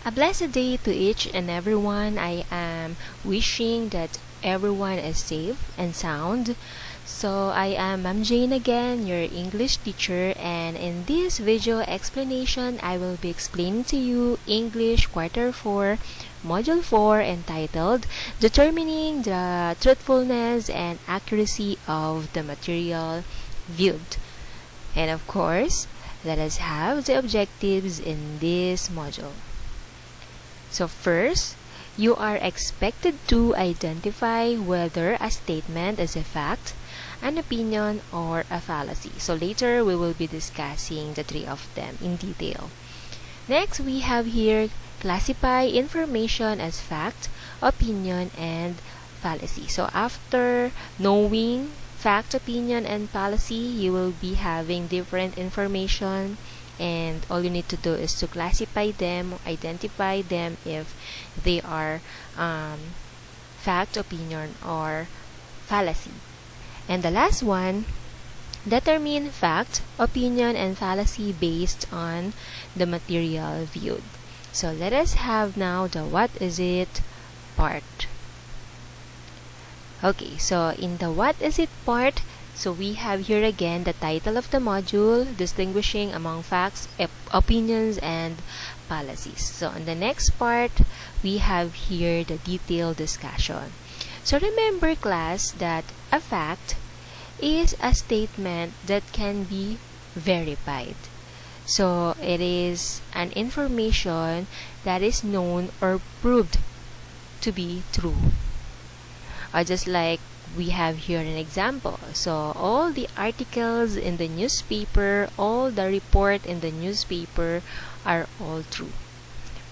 A blessed day to each and everyone. I am wishing that everyone is safe and sound. So I am Ma'am Jane again, your English teacher, and in this video explanation, I will be explaining to you English Quarter 4, Module 4 entitled Determining the Truthfulness and Accuracy of the Material Viewed. And of course, let us have the objectives in this module. So first, you are expected to identify whether a statement is a fact, an opinion, or a fallacy. So later, we will be discussing the three of them in detail. Next, we have here classify information as fact, opinion, and fallacy. So after knowing fact, opinion, and fallacy, you will be having different information, and all you need to do is to classify them, identify them if they are fact, opinion, or fallacy. And the last one, determine fact, opinion, and fallacy based on the material viewed. So let us have now the what is it part. Okay, so in the what is it part, so we have here again the title of the module, distinguishing among facts, opinions, and fallacies. So in the next part, we have here the detailed discussion. So remember, class, that a fact is a statement that can be verified. So it is an information that is known or proved to be true. Just like we have here an example. So all the articles in the newspaper, all the report in the newspaper are all true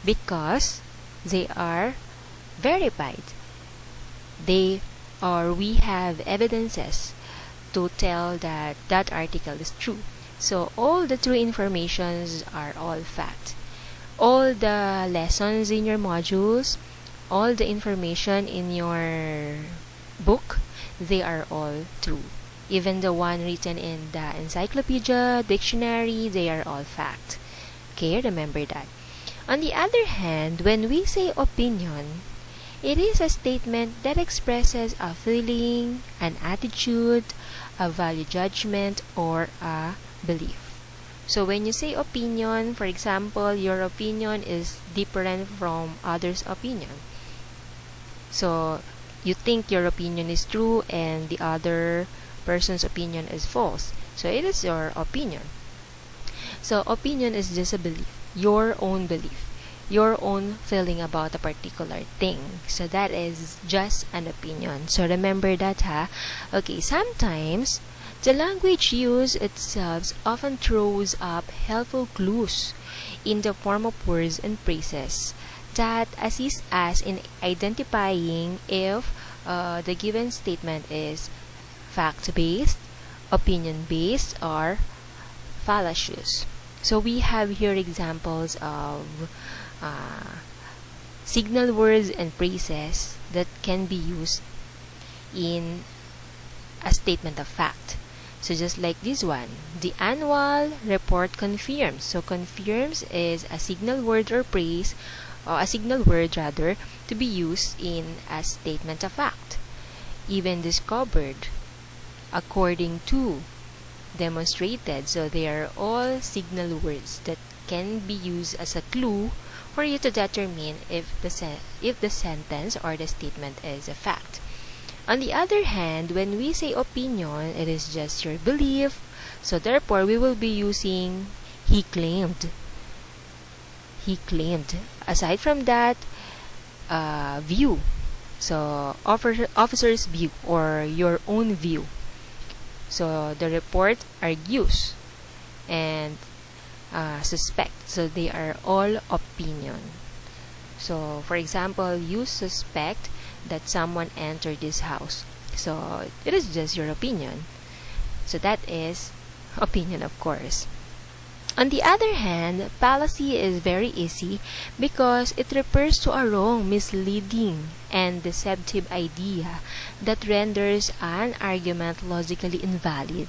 because they are verified. We have evidences to tell that that article is true. So all the true informations are all fact. All the lessons in your modules, all the information in your book, they are all true. Even the one written in the encyclopedia, dictionary, they are all fact. Okay, remember that. On the other hand, when we say opinion, it is a statement that expresses a feeling, an attitude, a value judgment, or a belief. So when you say opinion, for example, your opinion is different from others' opinion. So you think your opinion is true and the other person's opinion is false. So it is your opinion. So opinion is just a belief, your own belief, your own feeling about a particular thing. So that is just an opinion. So remember that, ha? Okay, sometimes the language used itself often throws up helpful clues in the form of words and phrases that assist us in identifying if the given statement is fact-based, opinion-based, or fallacious. So we have here examples of signal words and phrases that can be used in a statement of fact. So just like this one, the annual report confirms. So confirms is a signal word or phrase, or a signal word rather, to be used in a statement of fact. Even discovered, according to, demonstrated. So they are all signal words that can be used as a clue for you to determine if the sentence or the statement is a fact. On the other hand, when we say opinion, it is just your belief. So therefore, we will be using he claimed. He claimed. Aside from that, view. So officer's view or your own view. So the report argues and suspect. So they are all opinion. So for example, you suspect that someone entered this house. So it is just your opinion. So that is opinion, of course. On the other hand, fallacy is very easy because it refers to a wrong, misleading, and deceptive idea that renders an argument logically invalid.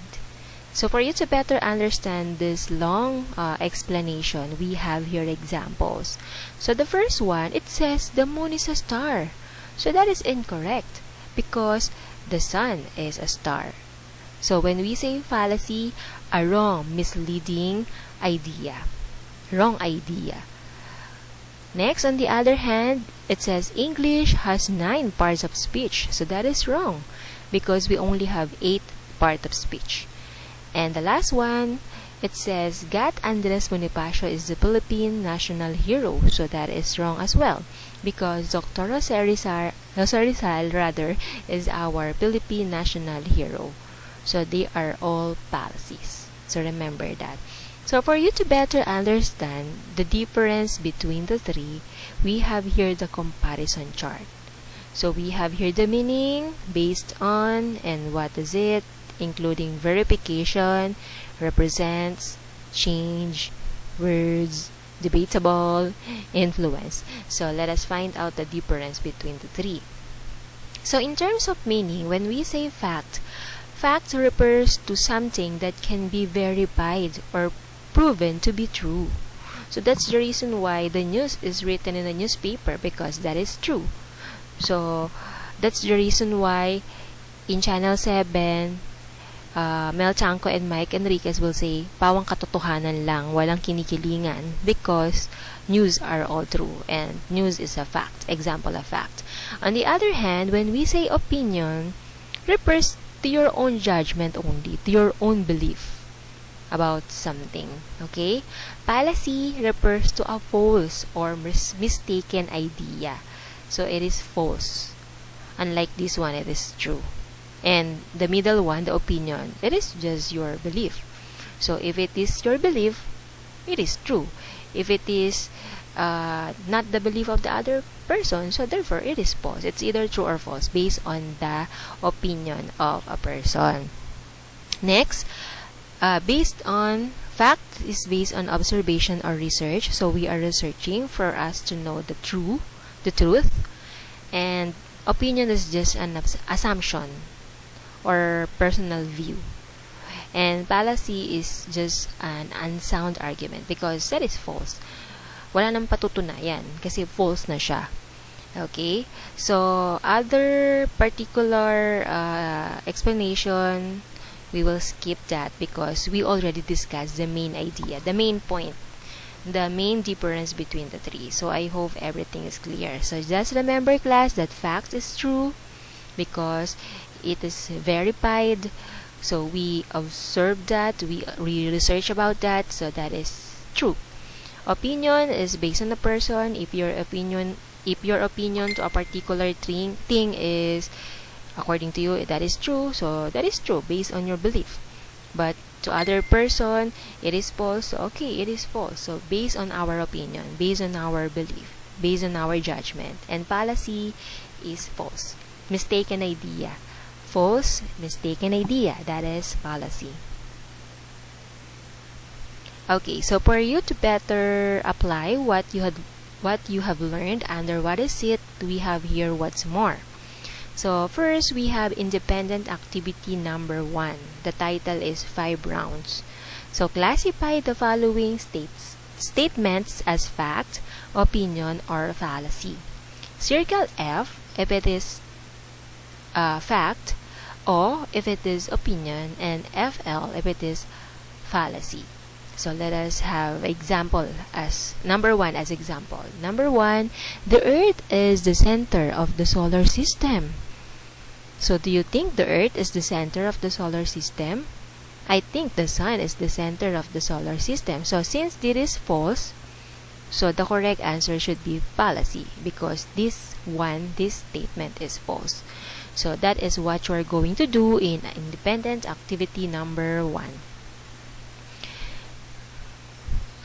So for you to better understand this long explanation, we have here examples. So the first one, it says the moon is a star. So that is incorrect because the sun is a star. So when we say fallacy, a wrong, misleading idea. Wrong idea. Next, on the other hand, it says English has 9 parts of speech. So that is wrong because we only have 8 parts of speech. And the last one, it says Gat Andres Bonifacio is the Philippine national hero. So that is wrong as well because Dr. Jose Rizal is our Philippine national hero. So they are all fallacies. So remember that. So for you to better understand the difference between the three, we have here the comparison chart. So we have here the meaning based on and what is it, including verification, represents, change, words, debatable, influence. So let us find out the difference between the three. So in terms of meaning, when we say fact, fact refers to something that can be verified or proven to be true. So that's the reason why the news is written in a newspaper, because that is true. So that's the reason why in Channel 7, Mel Chanco and Mike Enriquez will say, pawang katotohanan lang, walang kinikilingan, because news are all true and news is a fact, example of fact. On the other hand, when we say opinion, refers to your own judgment only, to your own belief about something. Okay? Fallacy refers to a false or mistaken idea. So it is false. Unlike this one, it is true. And the middle one, the opinion, it is just your belief. So if it is your belief, it is true. If it is not the belief of the other person, so therefore it is false. It's either true or false based on the opinion of a person. Next, based on fact is based on observation or research. So we are researching for us to know the truth. And opinion is just an assumption or personal view. And fallacy is just an unsound argument because that is false. Wala nang patutunayan kasi false na siya. Okay? So, other particular explanation, we will skip that because we already discussed the main idea, the main point, the main difference between the three. So, I hope everything is clear. So, just remember, class, that fact is true because it is verified. So, we observe that, we research about that, so that is true. Opinion is based on the person. If your opinion to a particular thing is according to you, that is true, so that is true based on your belief. But to other person, it is false, so okay, it is false. So based on our opinion, based on our belief, based on our judgment. And fallacy is false, mistaken idea. False, mistaken idea, that is fallacy. Okay, so for you to better apply what you have learned under what is it, we have here what's more. So first, we have independent activity number 1. The title is 5 rounds. So classify the following statements as fact, opinion, or fallacy. Circle F if it is fact, O if it is opinion, and FL if it is fallacy. So let us have example as number 1 as example. Number 1, the Earth is the center of the solar system. So do you think the Earth is the center of the solar system? I think the Sun is the center of the solar system. So since this is false, so the correct answer should be fallacy because this statement is false. So that is what you are going to do in independent activity number 1.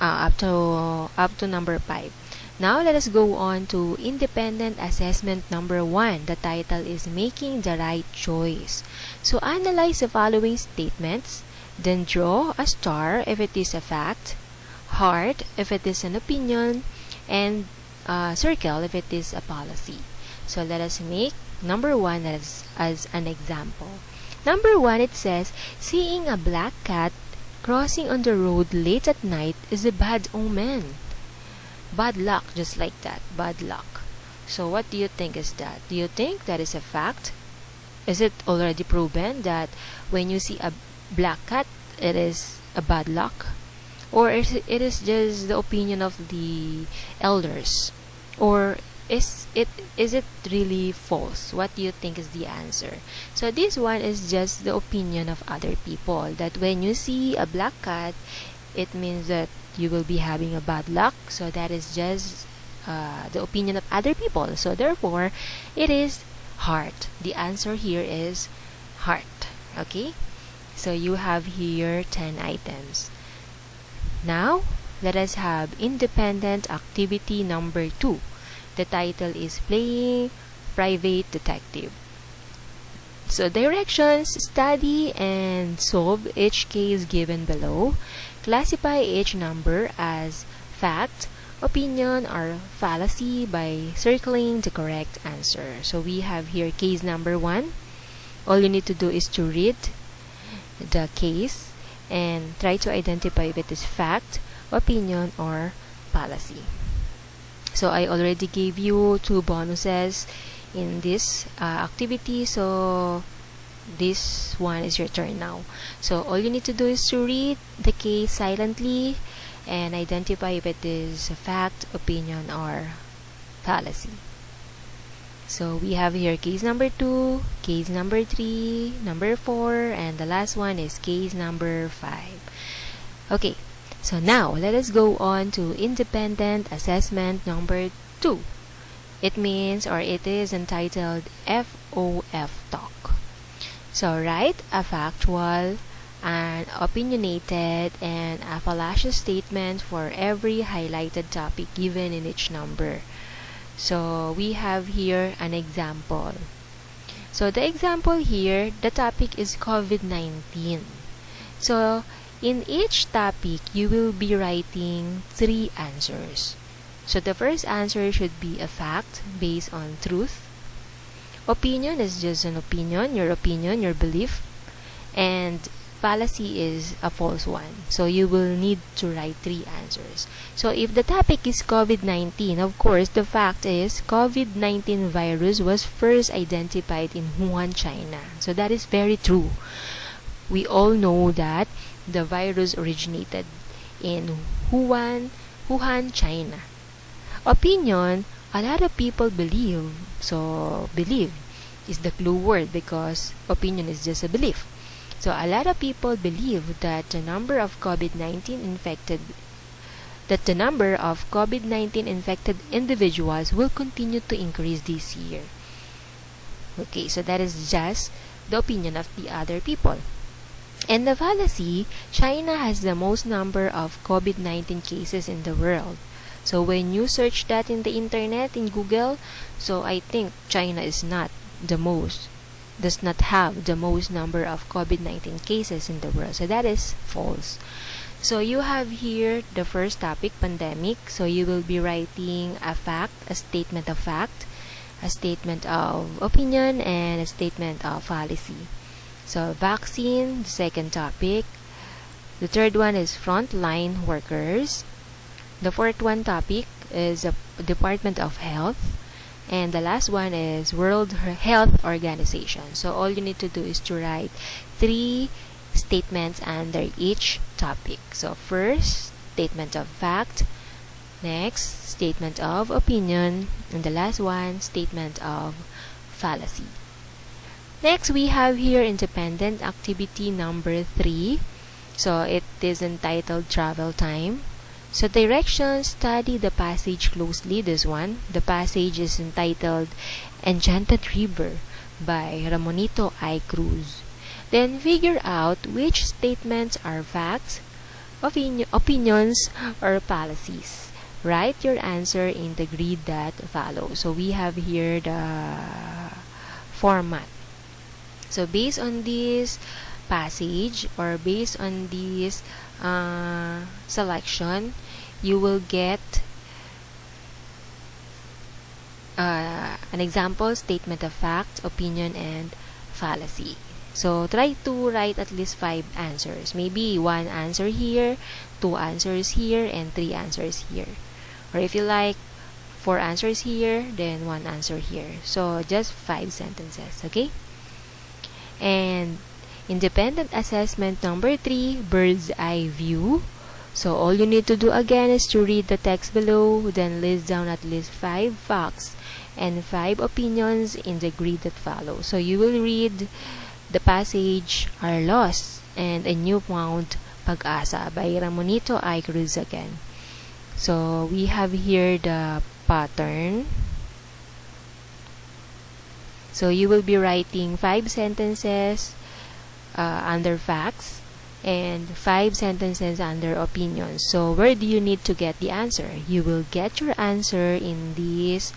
Up to number 5. Now let us go on to independent assessment number 1. The title is Making the Right Choice. So analyze the following statements, then draw a star if it is a fact, heart if it is an opinion, and circle if it is a policy. So let us make number 1 as an example. Number 1, it says, seeing a black cat crossing on the road late at night is a bad omen. Bad luck, just like that. Bad luck. So what do you think is that? Do you think that is a fact? Is it already proven that when you see a black cat, it is a bad luck? Or it is just the opinion of the elders? Or is it really false? What do you think is the answer? So this one is just the opinion of other people, that when you see a black cat, it means that you will be having a bad luck. So that is just the opinion of other people. So therefore, it is heart. The answer here is heart. Okay? So you have here 10 items. Now, let us have independent activity number 2. The title is Playing Private Detective. So directions: study and solve each case given below. Classify each number as fact, opinion, or fallacy by circling the correct answer. So we have here case number 1. All you need to do is to read the case and try to identify if it is fact, opinion, or fallacy. So I already gave you 2 bonuses in this activity, so this one is your turn now. So all you need to do is to read the case silently and identify if it is a fact, opinion, or fallacy. So we have here case number 2, case number 3, number 4, and the last one is case number 5. Okay, so now let us go on to independent assessment number 2. It means, or it is entitled FOF Talk. So write a factual, an opinionated, and a fallacious statement for every highlighted topic given in each number. So we have here an example. So the example here, the topic is COVID-19. So in each topic, you will be writing 3 answers. So the first answer should be a fact based on truth. Opinion is just an opinion, your belief. And fallacy is a false one. So you will need to write 3 answers. So if the topic is COVID-19, of course, the fact is COVID-19 virus was first identified in Wuhan, China. So that is very true. We all know that the virus originated in Wuhan, China. Opinion, a lot of people believe. So believe is the clue word because opinion is just a belief. So a lot of people believe that the number of COVID-19 infected individuals will continue to increase this year. Okay, so that is just the opinion of the other people. And the fallacy, China has the most number of COVID-19 cases in the world. So when you search that in the internet, in Google, so I think China does not have the most number of COVID-19 cases in the world. So that is false. So you have here the first topic, pandemic. So you will be writing a fact, a statement of fact, a statement of opinion, and a statement of fallacy. So vaccine, the second topic. The third one is frontline workers. The fourth one topic is the Department of Health. And the last one is World Health Organization. So all you need to do is to write 3 statements under each topic. So first, statement of fact. Next, statement of opinion. And the last one, statement of fallacy. Next, we have here independent activity number 3. So it is entitled Travel Time. So directions, study the passage closely. This one, the passage is entitled Enchanted River by Ramonito I. Cruz. Then figure out which statements are facts, opinions, or fallacies. Write your answer in the grid that follows. So we have here the format. So based on this passage or based on this selection, you will get an example, statement of fact, opinion, and fallacy. So try to write at least 5 answers. Maybe 1 answer here, 2 answers here, and 3 answers here. Or if you like 4 answers here, then 1 answer here. So just 5 sentences, okay? And independent assessment number 3, bird's eye view. So all you need to do again is to read the text below, then list down at least 5 facts and 5 opinions in the grid that follows. So you will read the passage Are Lost and a New Found Pag-asa by Ramonito I. Cruz again. So we have here the pattern. So you will be writing 5 sentences under facts and 5 sentences under opinions. So where do you need to get the answer? You will get your answer in this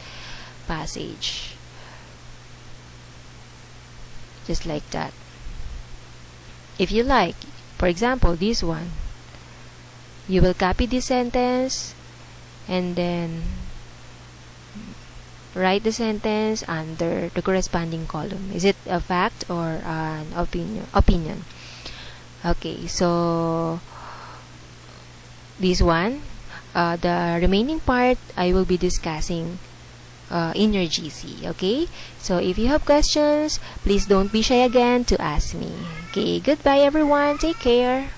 passage. Just like that. If you like, for example, this one, you will copy this sentence and then write the sentence under the corresponding column. Is it a fact or an opinion? Okay, so this one, the remaining part I will be discussing in your GC. Okay, so if you have questions, please don't be shy again to ask me. Okay, goodbye everyone, take care.